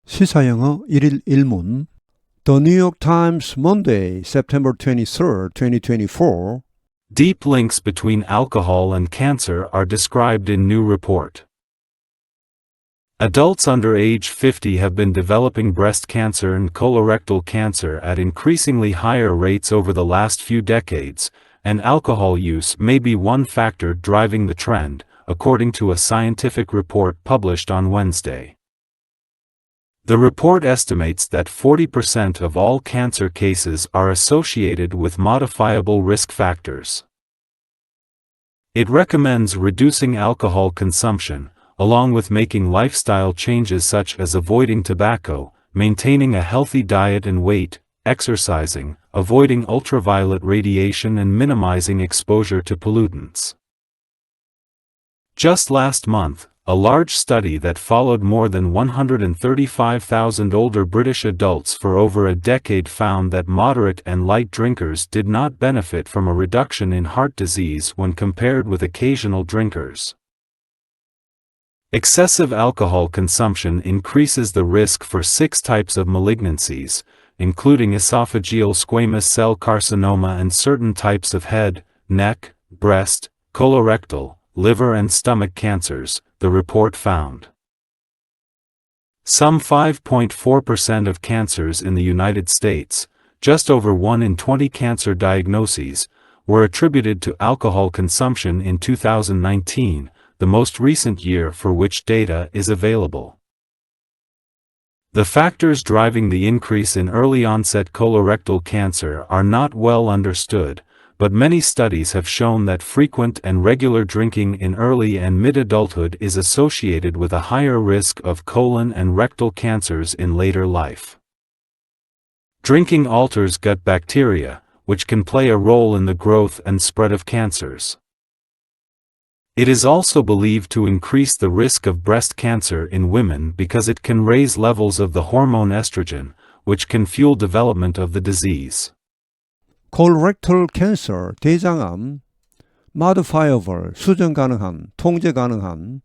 시사영어 1일 1문 The New York Times Monday, September 23, 2024 Deep links between alcohol and cancer are described in new report. Adults under age 50 have been developing breast cancer and colorectal cancer at increasingly higher rates over the last few decades, and alcohol use may be one factor driving the trend, according to a scientific report published on Wednesday. The report estimates that 40% of all cancer cases are associated with modifiable risk factors. It recommends reducing alcohol consumption, along with making lifestyle changes such as avoiding tobacco, maintaining a healthy diet and weight, exercising, avoiding ultraviolet radiation and minimizing exposure to pollutants. Just last month, a large study that followed more than 135,000 older British adults for over a decade found that moderate and light drinkers did not benefit from a reduction in heart disease when compared with occasional drinkers. Excessive alcohol consumption increases the risk for 6 types of malignancies, including esophageal squamous cell carcinoma and certain types of head, neck, breast, colorectal, liver and stomach cancers, the report found. Some 5.4% of cancers in the United States, just over 1 in 20 cancer diagnoses, were attributed to alcohol consumption in 2019, the most recent year for which data is available. The factors driving the increase in early-onset colorectal cancer are not well understood, but many studies have shown that frequent and regular drinking in early and mid-adulthood is associated with a higher risk of colon and rectal cancers in later life. Drinking alters gut bacteria, which can play a role in the growth and spread of cancers. It is also believed to increase the risk of breast cancer in women because it can raise levels of the hormone estrogen, which can fuel development of the disease. Colorectal cancer, 대장암, modifiable, 수정 가능한, 통제 가능한,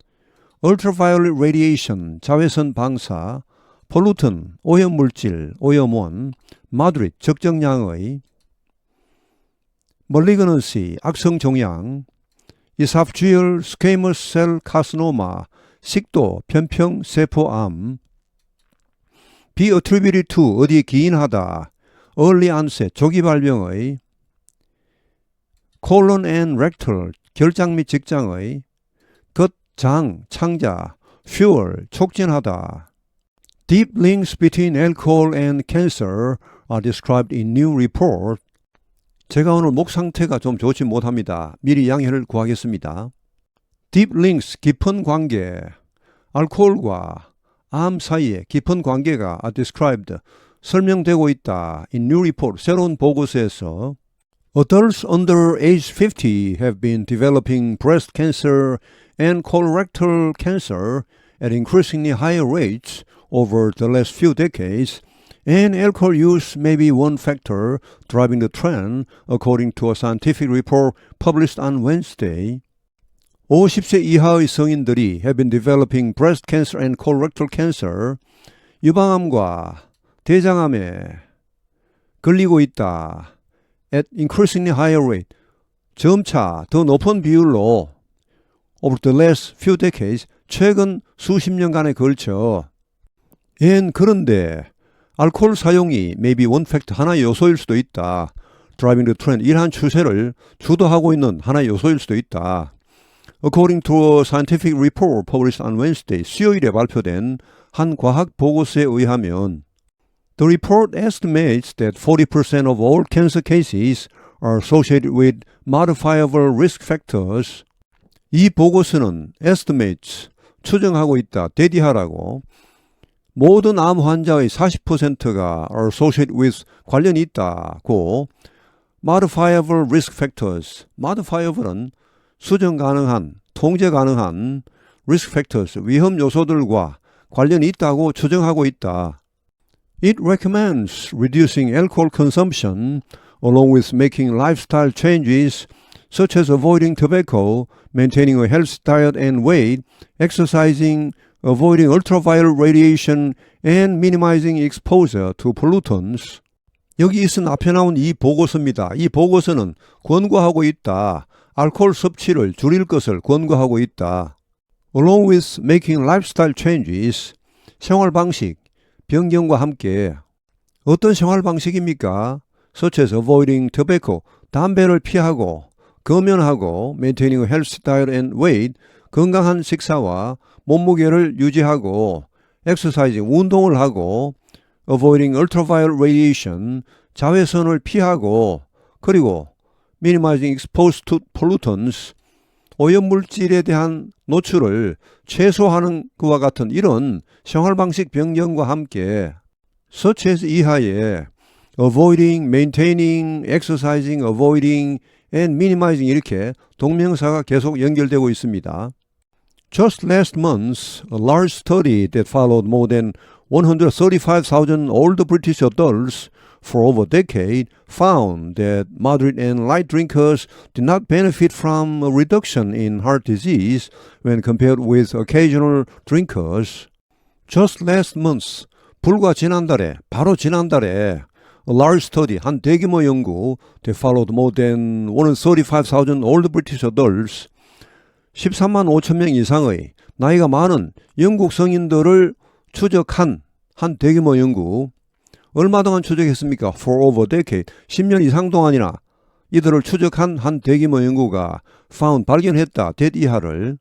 ultraviolet radiation, 자외선 방사, pollutant, 오염물질, 오염원, moderate, 적정량의, malignancy, 악성종양, esophageal squamous cell carcinoma, 식도, 편평, 세포암, be attributed to, 어디에 기인하다, early onset, 조기 발병의, colon and rectal, 결장 및 직장의, 겉, 장, 창자, fuel, 촉진하다. Deep links between alcohol and cancer are described in new report. 제가 오늘 목 상태가 좀 좋지 못합니다. 미리 양해를 구하겠습니다. Deep links, 깊은 관계, 알코올과 암 사이에 깊은 관계가 are described, 설명되고 있다. In new report, 새로운 보고서에서 Adults under age 50 have been developing breast cancer and colorectal cancer at increasingly higher rates over the last few decades, and alcohol use may be one factor driving the trend, according to a scientific report published on Wednesday. 50세 이하의 성인들이 have been developing breast cancer and colorectal cancer, 유방암과 대장암에 걸리고 있다. At increasingly higher rate, 점차 더 높은 비율로 over the last few decades, 최근 수십 년간에 걸쳐. 그런데 알코올 사용이 maybe one factor, 하나의 요소일 수도 있다. Driving the trend, 이러한 추세를 주도하고 있는 하나의 요소일 수도 있다. According to a scientific report published on Wednesday, 수요일에 발표된 한 과학 보고서에 의하면 The report estimates that 40% of all cancer cases are associated with modifiable risk factors. 이 보고서는 estimates, 추정하고 있다, 대디하라고. 모든 암 환자의 40%가 are associated with, 관련이 있다고. modifiable risk factors, modifiable은 수정 가능한, 통제 가능한 risk factors, 위험 요소들과 관련이 있다고 추정하고 있다. It recommends reducing alcohol consumption along with making lifestyle changes such as avoiding tobacco, maintaining a healthy diet and weight, exercising, avoiding ultraviolet radiation and minimizing exposure to pollutants. 여기 있은 앞에 나온 이 보고서입니다. 이 보고서는 권고하고 있다. 알코올 섭취를 줄일 것을 권고하고 있다. Along with making lifestyle changes, 생활 방식 변경과 함께 어떤 생활 방식입니까? Such as avoiding tobacco, 담배를 피하고 금연하고 maintaining a healthy diet and weight, 건강한 식사와 몸무게를 유지하고 exercising, 운동을 하고 avoiding ultraviolet radiation, 자외선을 피하고 그리고 minimizing exposure to pollutants, 오염물질에 대한 노출을 최소화하는 것과 같은 이런 생활방식 변경과 함께 such as 이하에 avoiding, maintaining, exercising, avoiding, and minimizing 이렇게 동명사가 계속 연결되고 있습니다. Just last month, a large study that followed more than 135,000 older British adults for over a decade found that moderate and light drinkers did not benefit from a reduction in heart disease when compared with occasional drinkers. Just last month, 불과 지난달에, 바로 지난달에 a large study, 한 대규모 연구 that followed more than 135,000 older British adults, 13만 5천 명 이상의 나이가 많은 영국 성인들을 추적한 한 대규모 연구. 얼마 동안 추적했습니까? For over a decade. 10년 이상 동안이나 이들을 추적한 한 대규모 연구가 found, 발견했다. that 이하를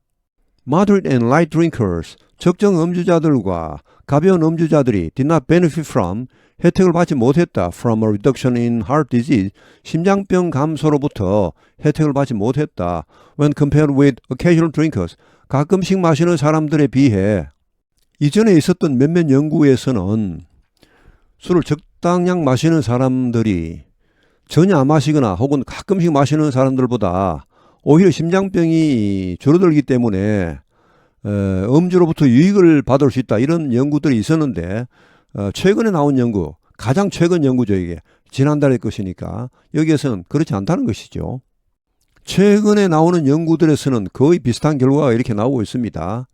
moderate and light drinkers, 적정 음주자들과 가벼운 음주자들이 did not benefit from, 혜택을 받지 못했다. from a reduction in heart disease, 심장병 감소로부터 혜택을 받지 못했다. when compared with occasional drinkers, 가끔씩 마시는 사람들에 비해. 이전에 있었던 몇몇 연구에서는 술을 적당량 마시는 사람들이 전혀 안 마시거나 혹은 가끔씩 마시는 사람들보다 오히려 심장병이 줄어들기 때문에 음주로부터 유익을 받을 수 있다. 이런 연구들이 있었는데 최근에 나온 연구, 가장 최근 연구죠. 이게 지난달의 것이니까 여기에서는 그렇지 않다는 것이죠. 최근에 나오는 연구들에서는 거의 비슷한 결과가 이렇게 나오고 있습니다.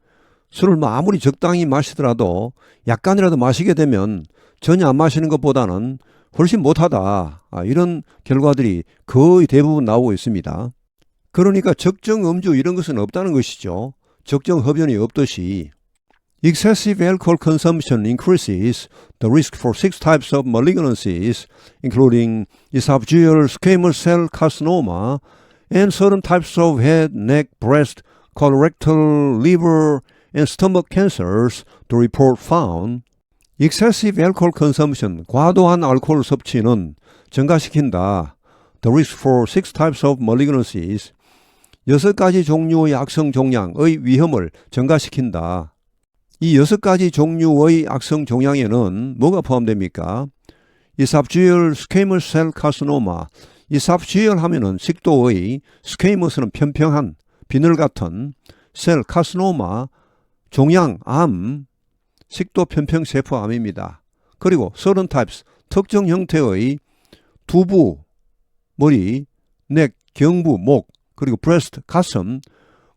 술을 아무리 적당히 마시더라도 약간이라도 마시게 되면 전혀 안 마시는 것보다는 훨씬 못하다. 이런 결과들이 거의 대부분 나오고 있습니다. 그러니까 적정 음주 이런 것은 없다는 것이죠. 적정 흡연이 없듯이. Excessive alcohol consumption increases the risk for 6 types of malignancies, including esophageal squamous cell carcinoma and certain types of head, neck, breast, colorectal, liver, and stomach cancers, the report found. Excessive alcohol consumption, 과도한 알코올 섭취는 증가시킨다. The risk for 6 types of malignancies, 6가지 종류의 악성 종양의 위험을 증가시킨다. 이 6가지 종류의 악성 종양에는 뭐가 포함됩니까? Esophageal squamous cell carcinoma, esophageal 하면은 식도의, squamous는 평평한, 비늘 같은, cell carcinoma, 종양, 암, 식도 편평세포암입니다. 그리고 certain types, 특정 형태의 두부, 머리, neck, 경부, 목, 그리고 breast, 가슴,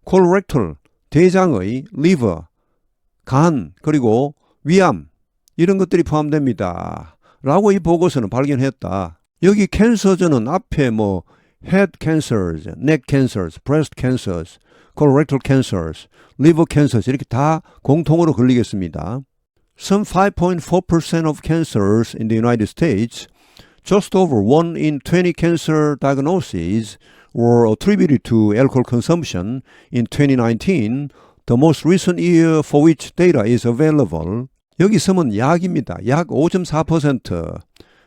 colorectal, 대장의, liver, 간, 그리고 위암, 이런 것들이 포함됩니다. 라고 이 보고서는 발견했다. 여기 캔서저는 앞에 head cancers, neck cancers, breast cancers, colorectal cancers, liver cancers 이렇게 다 공통으로 걸리겠습니다. Some 5.4% of cancers in the United States, just over 1 in 20 cancer diagnoses were attributed to alcohol consumption in 2019, the most recent year for which data is available. 여기 쓰면 약입니다. 약 5.4%.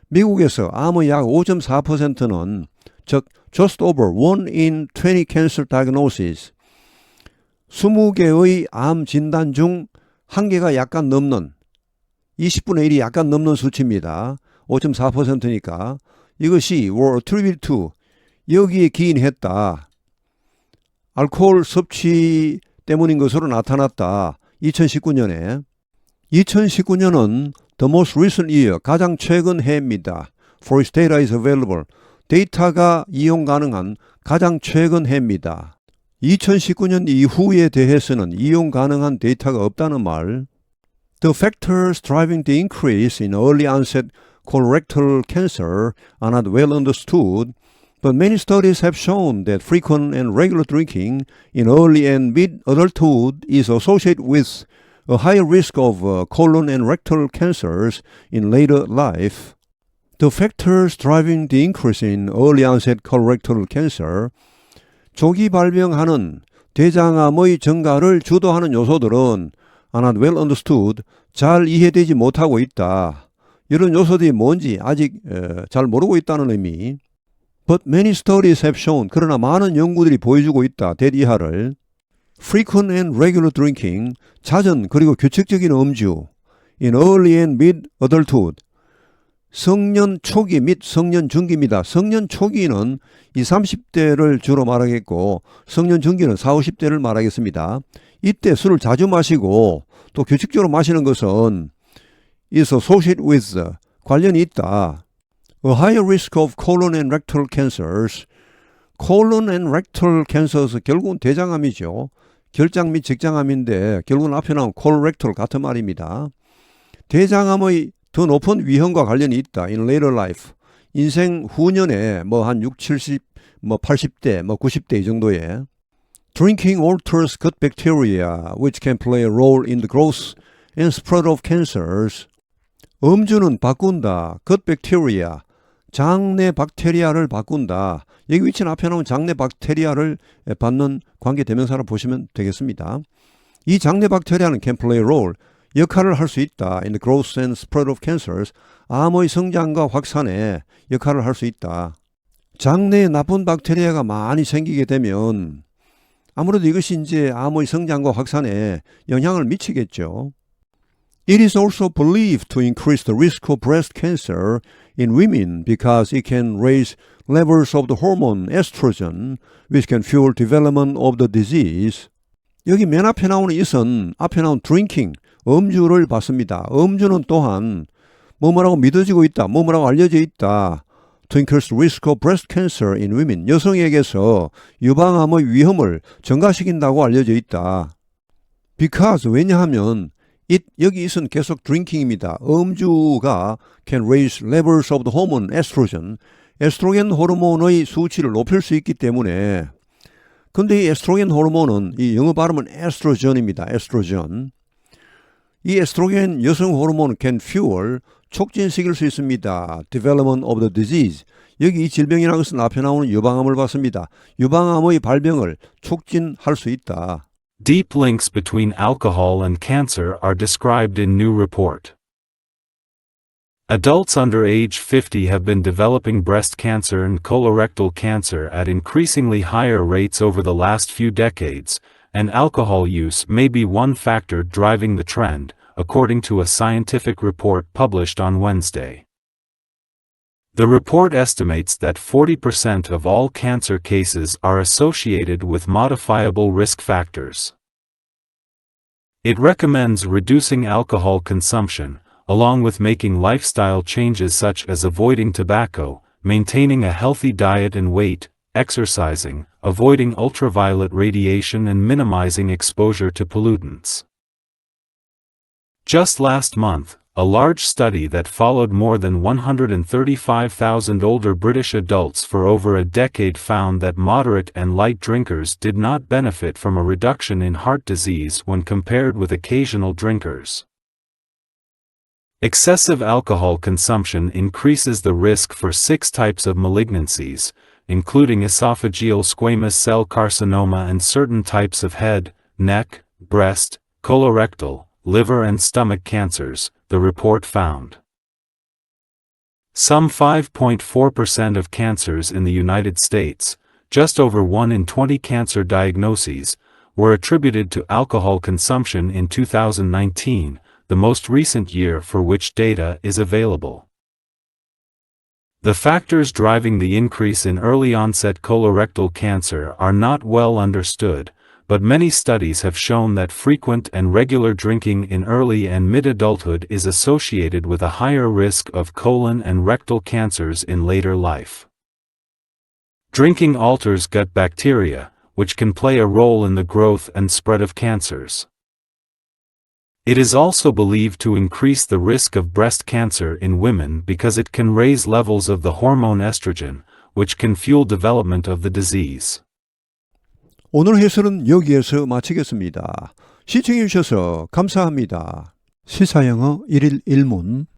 미국에서 암의 약 5.4%는 즉 just over 1 in 20 cancer diagnoses, 20개의 암 진단 중 1개가 약간 넘는 20분의 1이 약간 넘는 수치입니다. 5.4%니까 이것이 were attributed to, 여기에 기인했다. 알코올 섭취 때문인 것으로 나타났다. 2019년에. 2019년은 the most recent year, 가장 최근 해입니다. For which data is available, 데이터가 이용 가능한 가장 최근 해입니다. 2019년 이후에 대해서는 이용 가능한 데이터가 없다는 말. The factors driving the increase in early onset colorectal cancer are not well understood, but many studies have shown that frequent and regular drinking in early and mid-adulthood is associated with a higher risk of colon and rectal cancers in later life. The factors driving the increase in early onset colorectal cancer, 조기 발병하는 대장암의 증가를 주도하는 요소들은 are not well understood, 잘 이해되지 못하고 있다. 이런 요소들이 뭔지 아직 잘 모르고 있다는 의미. But many studies have shown, 그러나 많은 연구들이 보여주고 있다. 대이하를. Frequent and regular drinking, 잦은 그리고 규칙적인 음주. In early and mid-adulthood, 성년 초기 및 성년 중기입니다. 성년 초기는 20, 30대를 주로 말하겠고 성년 중기는 40, 50대를 말하겠습니다. 이때 술을 자주 마시고 또 규칙적으로 마시는 것은 is associated with, 관련이 있다. A higher risk of colon and rectal cancers. colon and rectal cancers, 결국은 대장암이죠. 결장 및 직장암인데 결국은 앞에 나온 colorectal 같은 말입니다. 대장암의 더 높은 위험과 관련이 있다. In later life. 인생 후년에 한 60, 70, 80대, 90대 이 정도에. Drinking alters gut bacteria, which can play a role in the growth and spread of cancers. 음주는 바꾼다. gut bacteria, 장내 박테리아를 바꾼다. 여기 위치는 앞에 나온 장내 박테리아를 받는 관계대명사로 보시면 되겠습니다. 이 장내 박테리아는 can play a role, 역할을 할 수 있다. In the growth and spread of cancers, 암의 성장과 확산에 역할을 할 수 있다. 장내에 나쁜 박테리아가 많이 생기게 되면 아무래도 이것이 이제 암의 성장과 확산에 영향을 미치겠죠. It is also believed to increase the risk of breast cancer in women because it can raise levels of the hormone estrogen, which can fuel development of the disease. 여기 맨 앞에 나오는 it은 앞에 나온 drinking, 음주를 봤습니다. 음주는 또한 뭐뭐라고 믿어지고 있다, 뭐뭐라고 알려져 있다. To increase the risk of breast cancer in women. 여성에게서 유방암의 위험을 증가시킨다고 알려져 있다. Because, 왜냐하면 it, 여기 it은 계속 drinking입니다. 음주가 can raise levels of the hormone estrogen. 에스트로겐 호르몬의 수치를 높일 수 있기 때문에. 근데 이 에스트로겐 호르몬은 이 영어 발음은 에스트로전입니다. 에스트로전. 이 에스트로겐 여성 호르몬은 can fuel, 촉진시킬 수 있습니다. Development of the disease. 여기 이 질병이라는 것은 앞에 나오는 유방암을 봤습니다. 유방암의 발병을 촉진할 수 있다. Deep links between alcohol and cancer are described in new report. Adults under age 50 have been developing breast cancer and colorectal cancer at increasingly higher rates over the last few decades, and alcohol use may be one factor driving the trend, according to a scientific report published on Wednesday. The report estimates that 40% of all cancer cases are associated with modifiable risk factors. It recommends reducing alcohol consumption, along with making lifestyle changes such as avoiding tobacco, maintaining a healthy diet and weight, exercising, avoiding ultraviolet radiation and minimizing exposure to pollutants. Just last month, a large study that followed more than 135,000 older British adults for over a decade found that moderate and light drinkers did not benefit from a reduction in heart disease when compared with occasional drinkers. Excessive alcohol consumption increases the risk for 6 types of malignancies, including esophageal squamous cell carcinoma and certain types of head, neck, breast, colorectal, liver and stomach cancers, the report found. Some 5.4% of cancers in the United States, just over 1 in 20 cancer diagnoses, were attributed to alcohol consumption in 2019, the most recent year for which data is available. The factors driving the increase in early-onset colorectal cancer are not well understood, but many studies have shown that frequent and regular drinking in early and mid-adulthood is associated with a higher risk of colon and rectal cancers in later life. Drinking alters gut bacteria, which can play a role in the growth and spread of cancers. It is also believed to increase the risk of breast cancer in women because it can raise levels of the hormone estrogen, which can fuel development of the disease. 오늘 해설은 여기에서 마치겠습니다. 시청해 주셔서 감사합니다. 시사영어 1일 1문